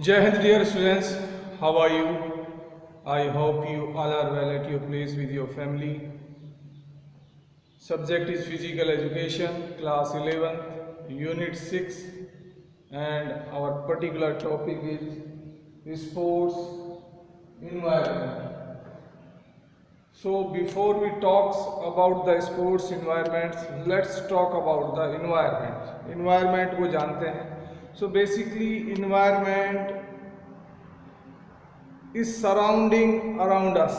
Jai Hind, dear students, how are you? I hope you all are well at your place with your family. Subject is Physical Education, Class 11th, Unit 6, and our particular topic is Sports Environment. So before we talk about the sports environments, let's talk about the environment. Environment को जानते हैं. So basically environment is surrounding around us.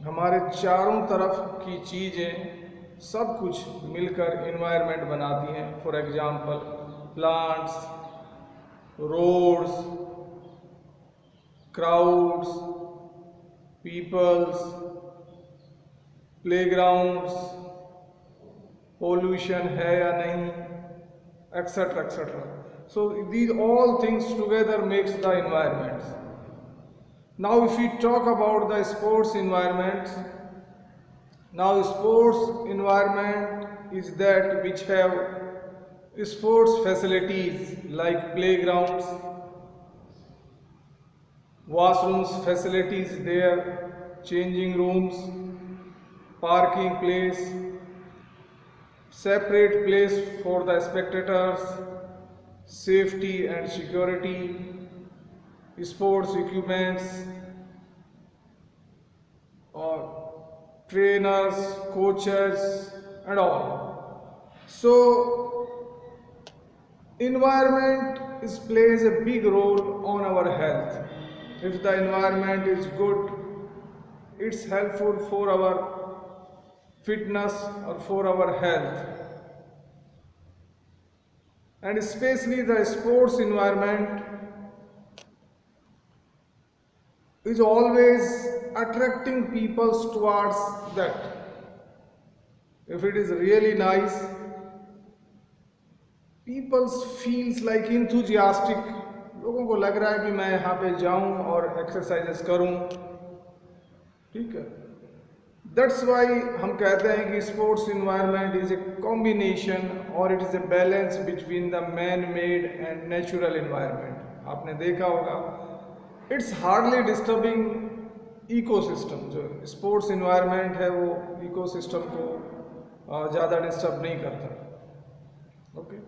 हमारे चारों तरफ की चीज़ें सब कुछ मिलकर environment बनाती हैं. For example, plants, roads, crowds, peoples, playgrounds, pollution है या नहीं, etc. etc. So these all things together makes the environment. Now if we talk about the sports environment, now sports environment is that which have sports facilities like playgrounds, washrooms facilities there, changing rooms, parking place, separate place for the spectators, safety and security, sports equipments, or trainers, coaches and all. So environment plays a big role on our health. If the environment is good, it's helpful for our fitness or for our health. And especially the sports environment is always attracting people towards that. If it is really nice, people feels like enthusiastic. लोगों को लग रहा है कि मैं यहाँ पे जाऊँ और एक्सरसाइजेस करूँ, ठीक है. That's why हम कहते हैं कि sports environment is a combination or it is a balance between the man-made and natural environment. आपने देखा होगा, it's hardly disturbing ecosystem. जो sports environment है वो ecosystem को ज़्यादा disturb नहीं करता. Okay,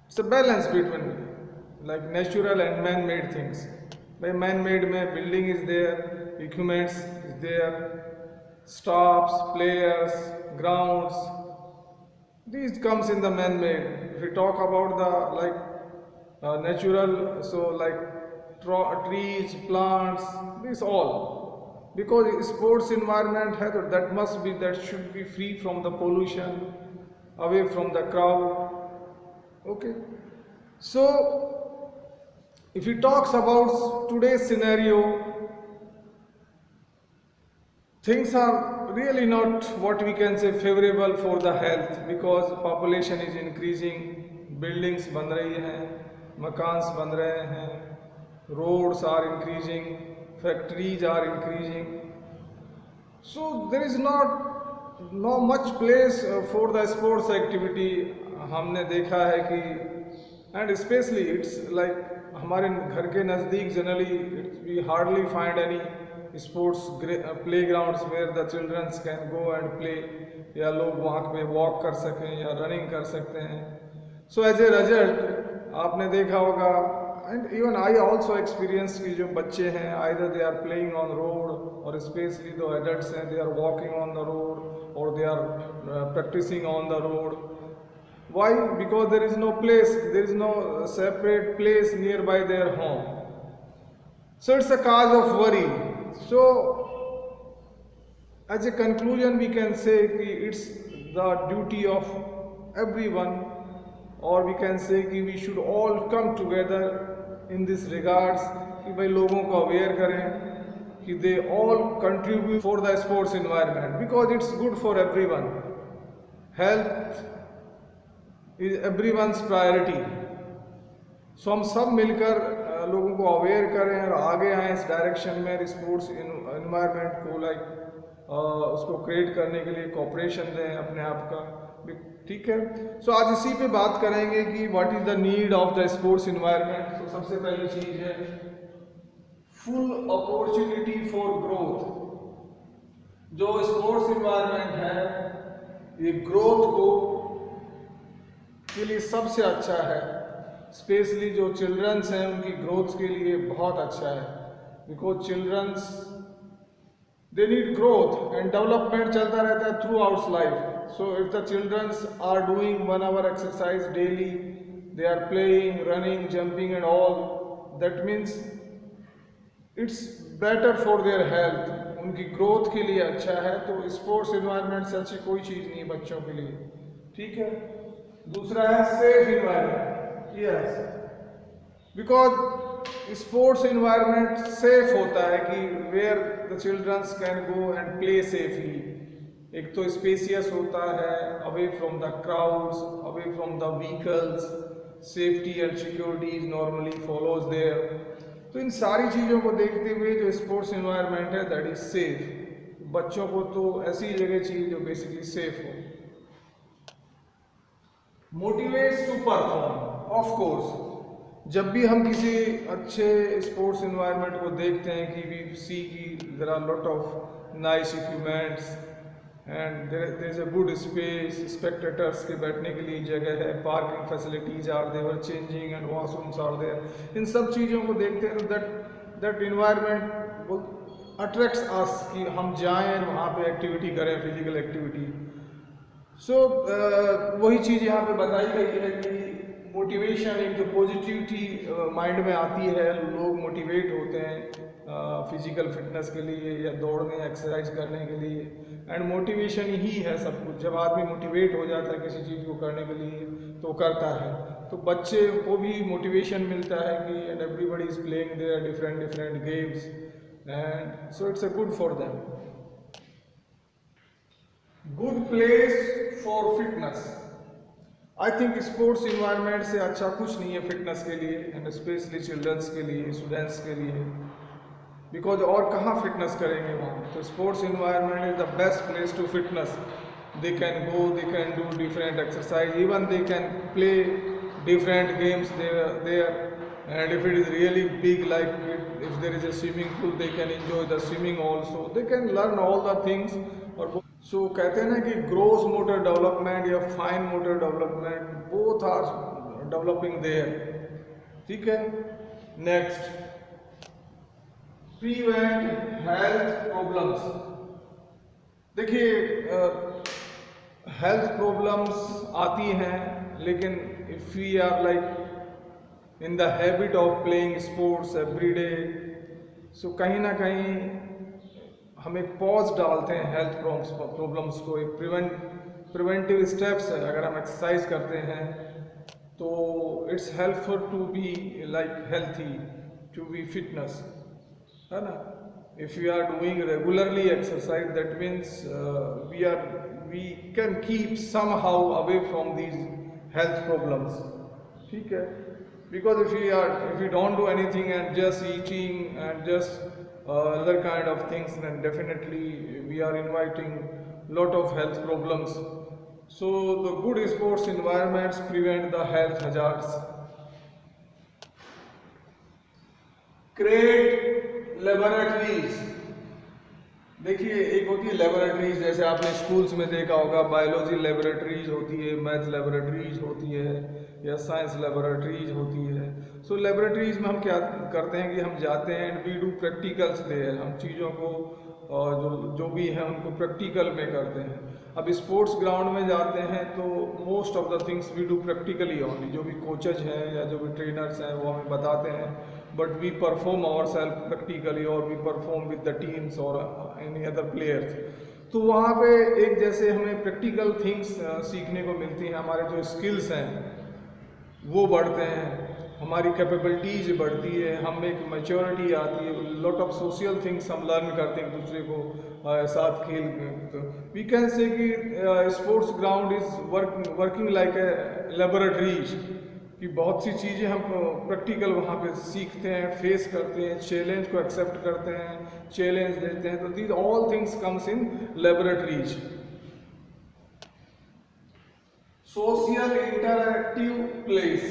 it's a balance between like natural and man-made things. By man-made में building is there, equipments is there, stops, players, grounds. These comes in the man-made. If we talk about the natural, so like trees, plants, this all. Because sports environment has that should be free from the pollution, away from the crowd. Okay. So if we talks about today's scenario, things are really not what we can say favorable for the health, because population is increasing, buildings बन रही हैं, मकान्स बन रहे हैं, roads are increasing, factories are increasing. So there is not much place for the sports activity. हमने देखा है कि and especially it's like हमारे घर के नज़दीक generally we hardly find any sports playgrounds where the children can go and play, या लोग वहाँ पे walk कर सकें या running कर सकते हैं. So as a result आपने देखा होगा, and even I also experienced कि जो बच्चे हैं either they are playing on road or especially the adults हैं, they are walking on the road or they are practicing on the road. Why? Because there is no place, there is no separate place nearby their home. So it's a cause of worry. So as a conclusion we can say कि it's the duty of everyone, or we can say कि we should all come together in this regards कि भाई लोगों को aware करें कि they all contribute for the sports environment, because it's good for everyone. Health is everyone's priority. So हम सब मिलकर लोगों को अवेयर करें और आगे आएँ इस डायरेक्शन में, स्पोर्ट्स इन्वायरमेंट को लाइक उसको क्रिएट करने के लिए कोऑपरेशन दें अपने आप का. ठीक है। सो आज इसी पे बात करेंगे कि what is the need of the sports environment. तो सबसे पहली चीज है फुल अपॉर्चुनिटी फॉर ग्रोथ। जो स्पोर्ट्स इन्वायरमेंट है ये ग्रोथ को के लिए सबसे अच्छा है, स्पेशली जो चिल्ड्रंस हैं उनकी ग्रोथ के लिए बहुत अच्छा है, because childrens they need growth and development चलता रहता है throughout life. So if the children are doing 1 hour exercise daily, they are playing, running, jumping and all, that means it's better for their health, उनकी growth के लिए अच्छा है। तो sports environment से अच्छी कोई चीज़ नहीं है बच्चों के लिए, ठीक है। दूसरा है safe environment. Yes, because sports environment safe होता है कि where the childrens can go and play safely. एक तो स्पेसियस होता है, away from the crowds, away from the vehicles, safety and security is normally follows there. तो इन सारी चीज़ों को देखते हुए जो स्पोर्ट्स इन्वायरमेंट है दैट इज सेफ। बच्चों को तो ऐसी जगह चाहिए जो बेसिकली सेफ हो। Motivates to perform. Of course जब भी हम किसी अच्छे स्पोर्ट्स इन्वायरमेंट को देखते हैं कि वी सी की there are lot of nice equipments and there is a good space, spectators के बैठने के लिए जगह है, parking facilities are there, changing and washrooms are there. इन सब चीज़ों को देखते हैं तो दैट इन्वायरमेंट अट्रैक्ट्स अस कि हम जाएं वहाँ पे एक्टिविटी करें, फिजिकल एक्टिविटी। सो वही चीज़ यहाँ पे बताई गई है कि मोटिवेशन, एक जो पॉजिटिविटी माइंड में आती है, लोग मोटिवेट होते हैं फिजिकल फिटनेस के लिए या दौड़ने एक्सरसाइज करने के लिए। एंड मोटिवेशन ही है सब कुछ। जब आदमी मोटिवेट हो जाता है किसी चीज़ को करने के लिए तो करता है। तो बच्चे को भी मोटिवेशन मिलता है कि and everybody is playing there different games and so it's a good for them. Good place for fitness. I think sports environment से अच्छा कुछ नहीं है फिटनेस के लिए एंड स्पेशली चिल्ड्रंस के लिए, स्टूडेंट्स के लिए, बिकॉज और कहाँ फिटनेस करेंगे वहाँ। तो sports environment is the best place to fitness. They can go, they can do different exercise, even they can play different games there and if it is really big like if there is a swimming pool they can enjoy the swimming also, they can learn all the things. और so कहते हैं ना कि gross motor development या fine motor development both are developing there, ठीक है। Next, prevent health problems. देखिए health problems आती हैं, लेकिन if we are like in the habit of playing sports every day, so कहीं ना कहीं हम एक पॉज डालते हैं हेल्थ प्रॉब्लम्स को। एक प्रिवेंटिव स्टेप्स है, अगर हम एक्सरसाइज करते हैं तो it's helpful to be like healthy, to be fitness, है ना। If you are doing regularly exercise that means we can keep somehow away from these health problems, ठीक है। Because if you don't do anything and just eating and just other kind of things, then definitely we are inviting lot of health problems. So the good sports environments prevent the health hazards. Create laboratories. देखिए एक होती है laboratories, जैसे आपने schools में देखा होगा, biology laboratories होती है, मैथ लेबोरेटरीज होती है या साइंस लेबोरेटरीज होती है। सो लेबोरेटरीज में हम क्या करते हैं कि हम जाते हैं and we do practicals there. हम चीज़ों को जो भी हैं उनको प्रैक्टिकल में करते हैं। अब स्पोर्ट्स ग्राउंड में जाते हैं तो most of the things we do practically only. जो भी कोचेज हैं या जो भी ट्रेनर्स हैं वो हमें बताते हैं, but we perform our self practically और we perform with the teams और एनी अदर प्लेयर्स। तो वहाँ पे एक जैसे हमें प्रैक्टिकल थिंग्स सीखने को मिलती हैं, हमारे जो स्किल्स हैं वो बढ़ते हैं, हमारी कैपेबिलिटीज बढ़ती है, हम एक मैच्योरिटी आती है, लॉट ऑफ सोशल थिंग्स हम लर्न करते हैं एक दूसरे को साथ खेल। तो वी कैन से कि sports ground is working like a laboratories, कि बहुत सी चीज़ें हम प्रैक्टिकल वहाँ पे सीखते हैं, फेस करते हैं, चैलेंज को एक्सेप्ट करते हैं, चैलेंज देते हैं। तो these all things comes in laboratories. Social interactive place.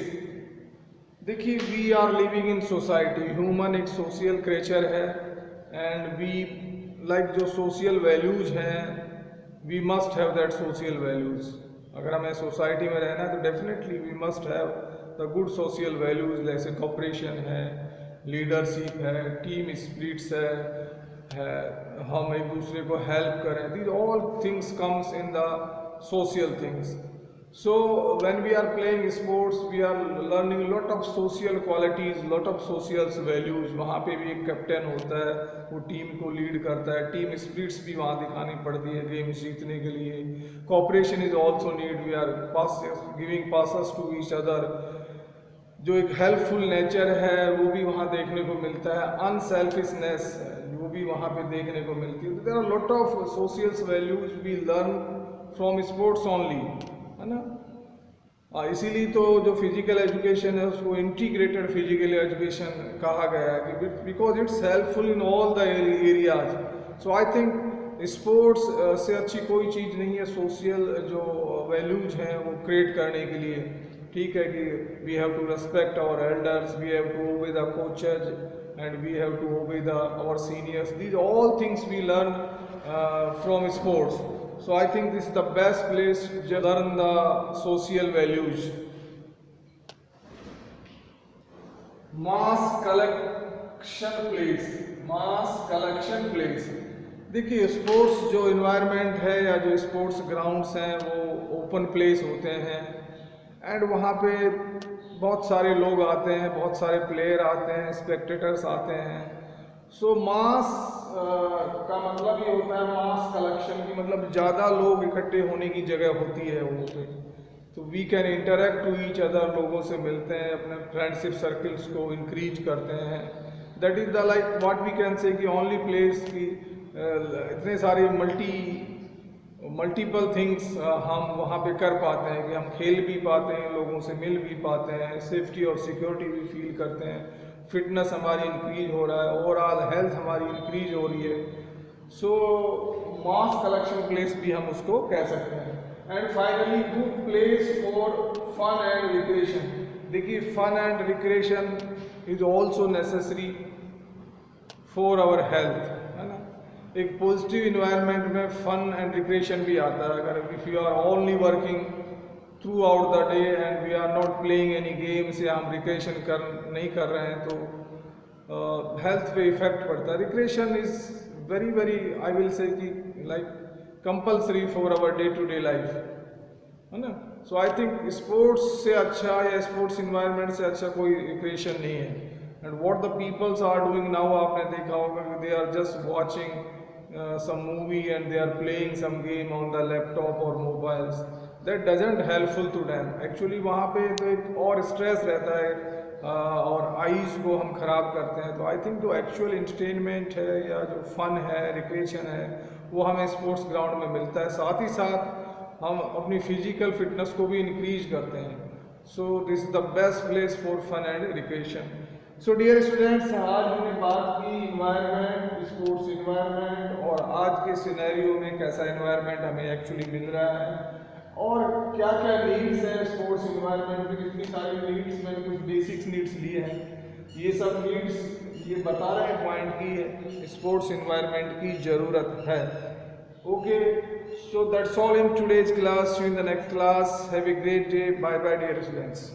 देखिए, we are living in society, human एक सोशल क्रिएचर है एंड वी लाइक जो सोशल वैल्यूज हैं, we must have that social values. अगर हमें सोसाइटी में रहना है तो definitely we must have the good social values, जैसे कोऑपरेशन है, लीडरशिप है, टीम स्पिरिट्स है, हम एक दूसरे को हेल्प करें। These all things comes in the social things. So when we are playing sports, we are learning lot of social qualities, lot of social values। वहाँ पे भी एक कैप्टन होता है, वो टीम को लीड करता है, टीम स्पिरिट्स भी वहाँ दिखानी पड़ती है गेम जीतने के लिए। Cooperation is also need, we are giving passes to each other. जो एक हेल्पफुल नेचर है वो भी वहाँ देखने को मिलता है, अनसेल्फिशनेस वो भी वहाँ पे देखने को मिलती है। There are lot of social values we learn from sports only, है ना। इसीलिए तो जो फिजिकल एजुकेशन है उसको इंटीग्रेटेड फिजिकल एजुकेशन कहा गया है, कि because it's helpful in all the areas. So I think sports से अच्छी कोई चीज़ नहीं है सोशल जो वैल्यूज हैं वो क्रिएट करने के लिए। ठीक है कि we have to respect our elders, we have to obey the coaches and we have to obey the our seniors. These all things we learn from sports. So I think this is the best place to learn the social values. Mass collection place, mass collection place। देखिए, sports जो environment है या जो sports grounds हैं वो open place होते हैं and वहाँ पे बहुत सारे लोग आते हैं, बहुत सारे प्लेयर आते हैं, स्पेक्टेटर्स आते हैं। सो मास का मतलब ये होता है, मास कलेक्शन की मतलब ज़्यादा लोग इकट्ठे होने की जगह होती है वो पे, तो we can interact to each other, लोगों से मिलते हैं, अपने फ्रेंडशिप सर्कल्स को इंक्रीज करते हैं। That is the like what we can say कि ओनली प्लेस की इतने सारे मल्टीपल थिंग्स हम वहाँ पे कर पाते हैं कि हम खेल भी पाते हैं, लोगों से मिल भी पाते हैं, सेफ्टी और सिक्योरिटी भी फील करते हैं, फिटनेस हमारी इंक्रीज हो रहा है, ओवरऑल हेल्थ हमारी इंक्रीज हो रही है। सो मास कलेक्शन प्लेस भी हम उसको कह सकते हैं। And finally good place for fun and recreation. देखिए, fun and recreation is also necessary for our health, है ना। एक पॉजिटिव इन्वायरमेंट में फन एंड रिक्रिएशन भी आता है। अगर if you are only working throughout the day and we are not playing any games या हम रिक्रिएशन नहीं कर रहे हैं तो हेल्थ पे इफेक्ट पड़ता है। Recreation is very very I will say कि like compulsory for our day to day life, है ना। सो आई थिंक स्पोर्ट्स से अच्छा या स्पोर्ट्स इन्वायरमेंट से अच्छा कोई रिक्रिएशन नहीं है। And what the peoples are doing now, आपने देखा होगा कि they are just watching some movie and they are playing some game on the laptop or mobiles that doesn't helpful to them। actually वहाँ पे तो एक और स्ट्रेस रहता है और आईज को हम ख़राब करते हैं। तो आई थिंक जो एक्चुअल इंटरटेनमेंट है या जो फन है, रिक्रिएशन है, वो हमें स्पोर्ट्स ग्राउंड में मिलता है। साथ ही साथ हम अपनी फिजिकल फिटनेस को भी इंक्रीज करते हैं। So this is the best place for fun and recreation. So dear students, आज हमने बात की इन्वायरमेंट, स्पोर्ट्स इन्वायरमेंट और आज के सिनेरियो में कैसा इन्वायरमेंट हमें एक्चुअली मिल रहा है और क्या क्या नीड्स हैं स्पोर्ट्स इन्वायरमेंट में। कितनी सारी नीड्स, मैंने कुछ बेसिक्स नीड्स लिए हैं। ये सब नीड्स ये बता रहे हैं पॉइंट की स्पोर्ट्स इन्वायरमेंट की ज़रूरत है। Okay, so that's all in today's class. See you in the next class. Have a great day. Bye bye dear students.